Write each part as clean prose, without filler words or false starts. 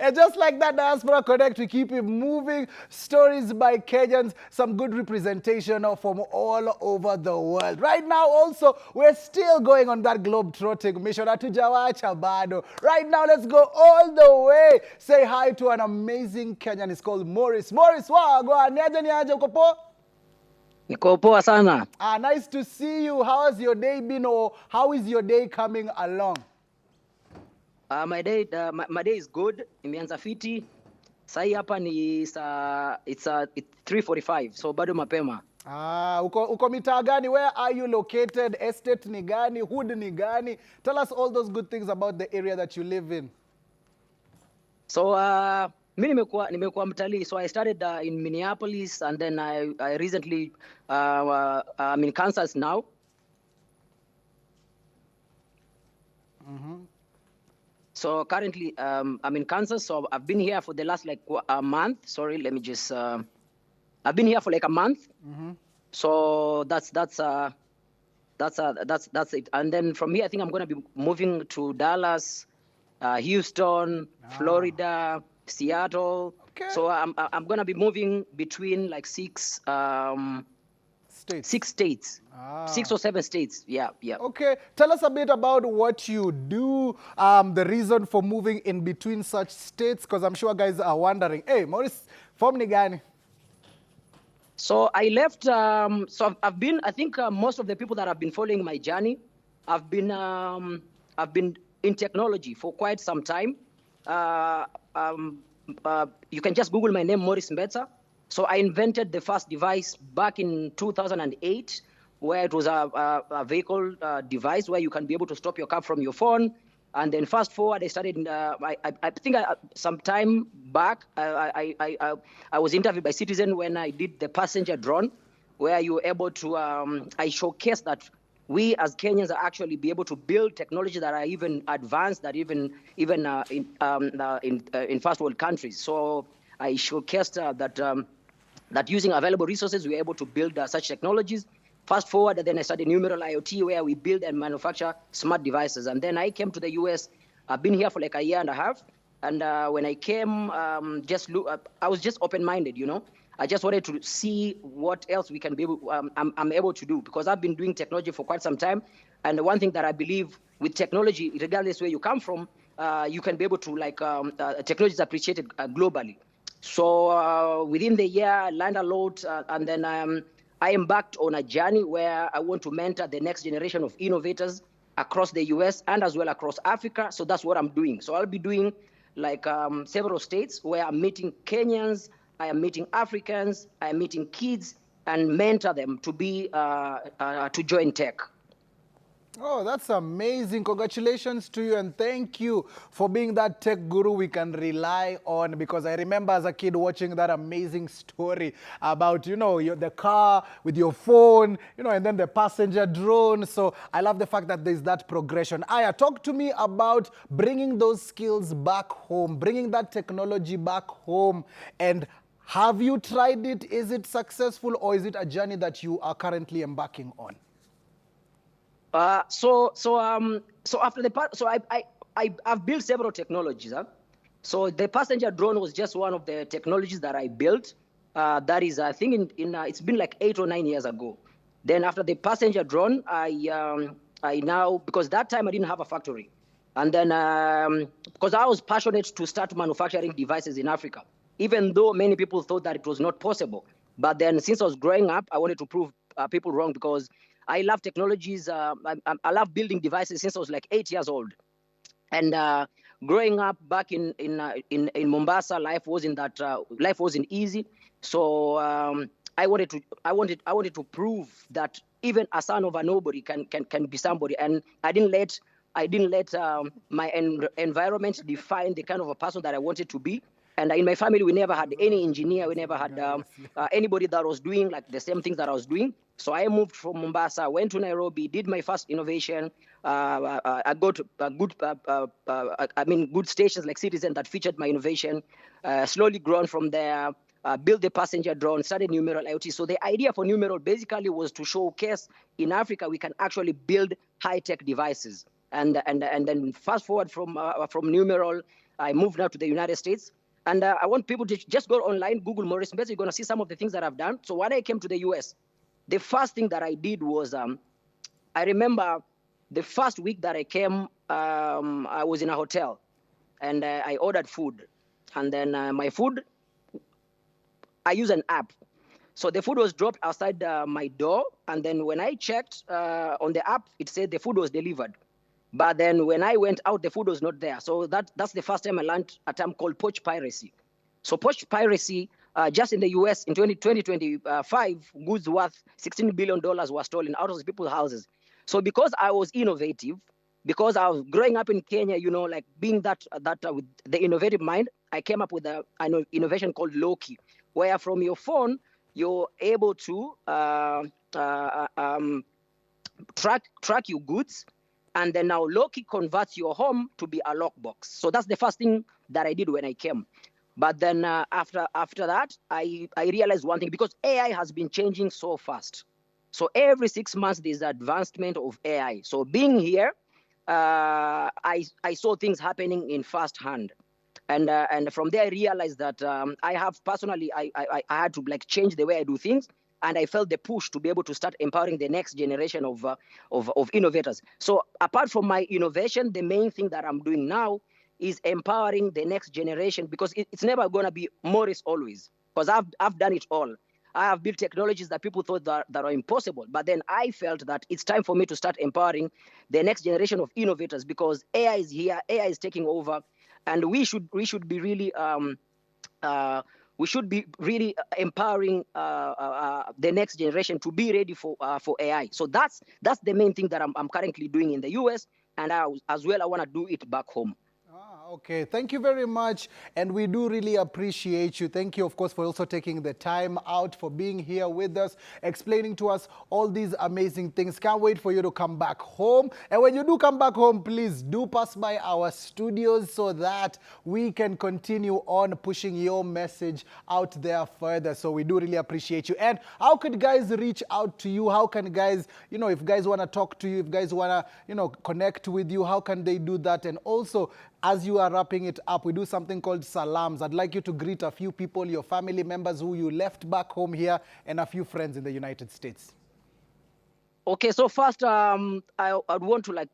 And just like that, Diaspora Connect, we keep it moving. Stories by Kenyans, some good representation from all over the world. Right now, also, we're still going on that globe-trotting mission. Hatujawacha bado. Right now, let's go all the way. Say hi to an amazing Kenyan. It's called Morris. Morris, wagwa, niaje niaje, uko poa? Niko poa sana. Nice to see you. How has your day been, or how is your day coming along? My day is good. Imeanza fiti. Sai hapa ni it's 3:45, so bado mapema. Uko mitaa gani? Where are you located? Estate ni gani? Hood ni gani? Tell us all those good things about the area that you live in. So mimi nimekuwa mtalii. So I started in Minneapolis, and then I recently I'm in Kansas now. So currently I'm in Kansas. So I've been here for the last like a month. Sorry, let me just I've been here for like a month. So that's it. And then from here, I think I'm going to be moving to Dallas, Houston, Florida, Seattle. Okay. So I'm going to be moving between like six states, 6 or 7 states. Yeah. Okay, tell us a bit about what you do, the reason for moving in between such states, because I'm sure guys are wondering, hey, Morris, form ni gani? So I left. So I've been. I think most of the people that have been following my journey, I've been in technology for quite some time. You can just Google my name, Morris Mbetsa. So I invented the first device back in 2008, where it was a vehicle device where you can be able to stop your car from your phone. And then fast forward, I started. I think some time back, I was interviewed by Citizen when I did the passenger drone, where you were able to. I showcased that we as Kenyans are actually be able to build technology that are even advanced, that even in first world countries. So I showcased that using available resources, we were able to build such technologies. Fast forward, then I started Numeral IoT, where we build and manufacture smart devices. And then I came to the US. I've been here for like a year and a half. And when I came, I was just open-minded, you know. I just wanted to see what else we can be able, I'm able to do, because I've been doing technology for quite some time. And the one thing that I believe with technology, regardless where you come from, you can be able to technology is appreciated globally. So within the year, I learned a lot, and then I embarked on a journey where I want to mentor the next generation of innovators across the US and as well across Africa. So that's what I'm doing. So I'll be doing like several states where I'm meeting Kenyans, I am meeting Africans, I am meeting kids, and mentor them to join tech. Oh, that's amazing. Congratulations to you, and thank you for being that tech guru we can rely on, because I remember as a kid watching that amazing story about, the car with your phone, and then the passenger drone. So I love the fact that there's that progression. Aya, talk to me about bringing those skills back home, bringing that technology back home, and have you tried it? Is it successful, or is it a journey that you are currently embarking on? So after I've built several technologies. So the passenger drone was just one of the technologies that I built. That is, I think it's been like 8 or 9 years ago. Then after the passenger drone, I now, because that time I didn't have a factory, and then because I was passionate to start manufacturing devices in Africa, even though many people thought that it was not possible. But then since I was growing up, I wanted to prove people wrong, because I love technologies. I love building devices since I was like 8 years old. And growing up back in Mombasa, life wasn't easy. So I wanted to prove that even a son of a nobody can be somebody. And I didn't let my environment define the kind of a person that I wanted to be. And in my family, we never had any engineer. We never had anybody that was doing like the same things that I was doing. So I moved from Mombasa, went to Nairobi, did my first innovation. I got good stations like Citizen that featured my innovation. Slowly grown from there. Built the passenger drone, started Numeral IoT. So the idea for Numeral basically was to showcase in Africa we can actually build high-tech devices. And then fast forward from Numeral, I moved now to the United States. And I want people to just go online, Google Maurice Mbeza. You're going to see some of the things that I've done. So when I came to the US, the first thing that I did was I remember the first week that I came, I was in a hotel and I ordered food. And then my food, I use an app. So the food was dropped outside my door. And then when I checked on the app, it said the food was delivered. But then when I went out, the food was not there. So that's the first time I learned a term called poach piracy. So poach piracy, just in the US in 2025, goods worth $16 billion were stolen out of people's houses. So because I was innovative, because I was growing up in Kenya, like being that with the innovative mind, I came up with an innovation called Loki, where from your phone, you're able to track your goods. And then now Loki converts your home to be a lockbox. So that's the first thing that I did when I came. But then after that, I realized one thing, because AI has been changing so fast. So every 6 months, there's advancement of AI. So being here, I saw things happening in first hand. And from there, I realized that I had to change the way I do things. And I felt the push to be able to start empowering the next generation of innovators. So apart from my innovation, the main thing that I'm doing now is empowering the next generation, because it's never going to be Maurice always, because I've done it all. I have built technologies that people thought that are impossible. But then I felt that it's time for me to start empowering the next generation of innovators, because AI is here, AI is taking over, and we should be really empowering the next generation to be ready for AI. So that's the main thing that I'm currently doing in the US, and as well I want to do it back home. Okay, thank you very much, and we do really appreciate you. Thank you, of course, for also taking the time out, for being here with us, explaining to us all these amazing things. Can't wait for you to come back home. And when you do come back home, please do pass by our studios so that we can continue on pushing your message out there further. So we do really appreciate you. And how could guys reach out to you? How can guys, if guys want to talk to you, if guys want to, connect with you, how can they do that? And also, as you are wrapping it up, we do something called salams. I'd like you to greet a few people, your family members who you left back home here, and a few friends in the United States. Okay, so first, I'd want to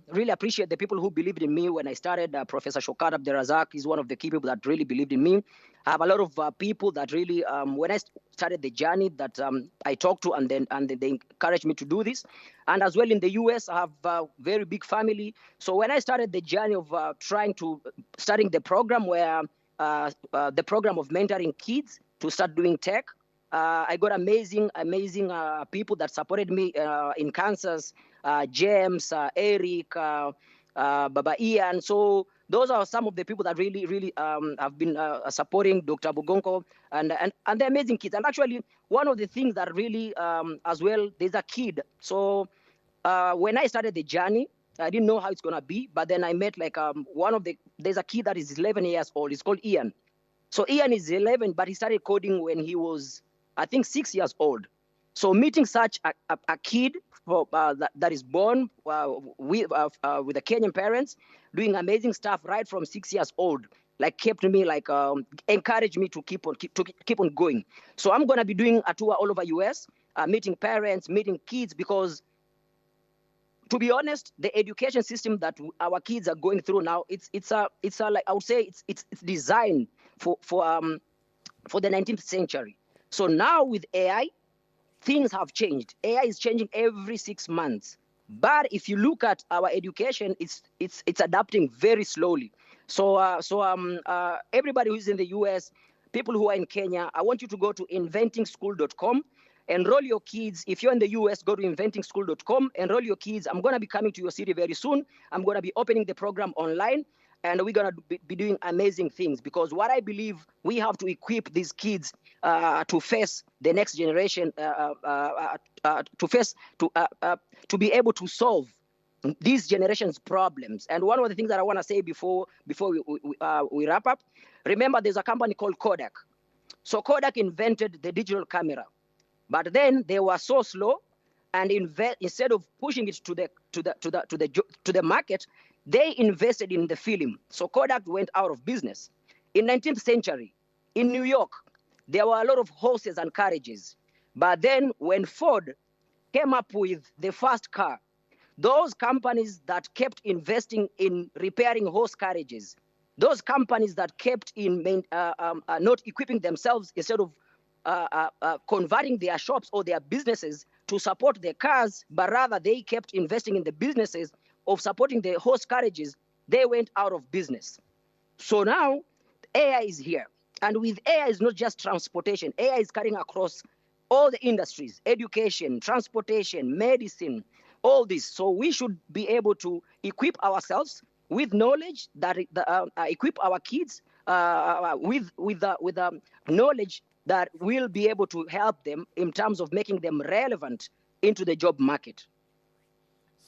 really appreciate the people who believed in me when I started. Professor Shokat Abderazak is one of the key people that really believed in me. I have a lot of people that really, when I started the journey, that I talked to, and then they encouraged me to do this. And as well in the US, I have a very big family. So when I started the journey of starting the program where the program of mentoring kids to start doing tech, I got amazing people that supported me in Kansas, James, Eric, Baba Ian. So those are some of the people that really have been supporting Dr. Bugonko and the amazing kids. And actually, one of the things that really, as well, there's a kid. So when I started the journey, I didn't know how it's going to be, but then I met there's a kid that is 11 years old. It's called Ian. So Ian is 11, but he started coding when he was, I think, 6 years old. So meeting such a kid that is born with the Kenyan parents, doing amazing stuff right from 6 years old, kept me encouraged me to keep on going. So I'm gonna be doing a tour all over US, meeting parents, meeting kids, because to be honest, the education system that our kids are going through now, it's I would say it's designed for the 19th century. So now with AI, things have changed. AI is changing every 6 months. But if you look at our education, it's adapting very slowly. So everybody who's in the US, people who are in Kenya, I want you to go to inventingschool.com. Enroll your kids. If you're in the US, go to inventingschool.com. Enroll your kids. I'm going to be coming to your city very soon. I'm going to be opening the program online. And we're going to be doing amazing things, because what I believe, we have to equip these kids to face the next generation, to be able to solve these generations' problems. And one of the things that I want to say before we wrap up, remember there's a company called Kodak. So Kodak invented the digital camera, but then they were so slow, and instead of pushing it to the market, they invested in the film. So Kodak went out of business. In 19th century, in New York, there were a lot of horses and carriages. But then when Ford came up with the first car, those companies that kept investing in repairing horse carriages, those companies that kept in not equipping themselves instead of converting their shops or their businesses to support their cars, but rather they kept investing in the businesses of supporting the horse carriages, they went out of business. So now AI is here. And with AI, it's not just transportation. AI is cutting across all the industries, education, transportation, medicine, all this. So we should be able to equip ourselves with knowledge that equip our kids with knowledge that will be able to help them in terms of making them relevant into the job market.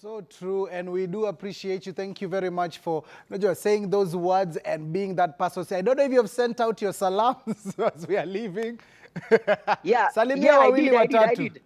So true, and we do appreciate you. Thank you very much for saying those words and being that person. I don't know if you have sent out your salams as we are leaving. Yeah, Salimia yeah, wawili I watatu. did.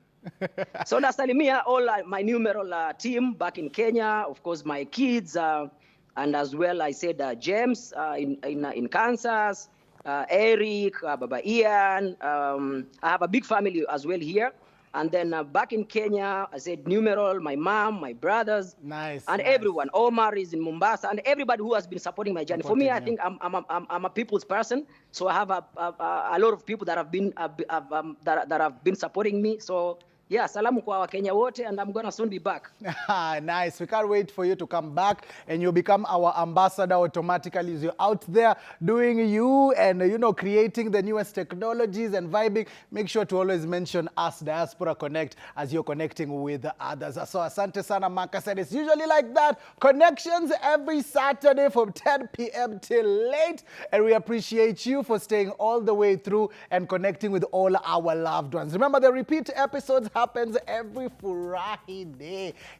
So nasalimia all my numeral team back in Kenya, of course my kids, and as well I said James in Kansas, Eric, Baba Ian. I have a big family as well here. And then back in Kenya, I said numeral, my mom, my brothers, Nice, and nice. everyone. Omar is in Mombasa, and everybody who has been supporting my journey. For me, I think I'm a people's person, so I have a lot of people that have been that have been supporting me. So yeah, salamu kwa Wakenya wote, and I'm gonna soon be back. Nice. We can't wait for you to come back and you become our ambassador automatically as you're out there doing you and, creating the newest technologies and vibing. Make sure to always mention us, Diaspora Connect, as you're connecting with others. So asante sana, Maka said it's usually like that. Connections every Saturday from 10 p.m. till late. And we appreciate you for staying all the way through and connecting with all our loved ones. Remember, the repeat episodes happens every Friday.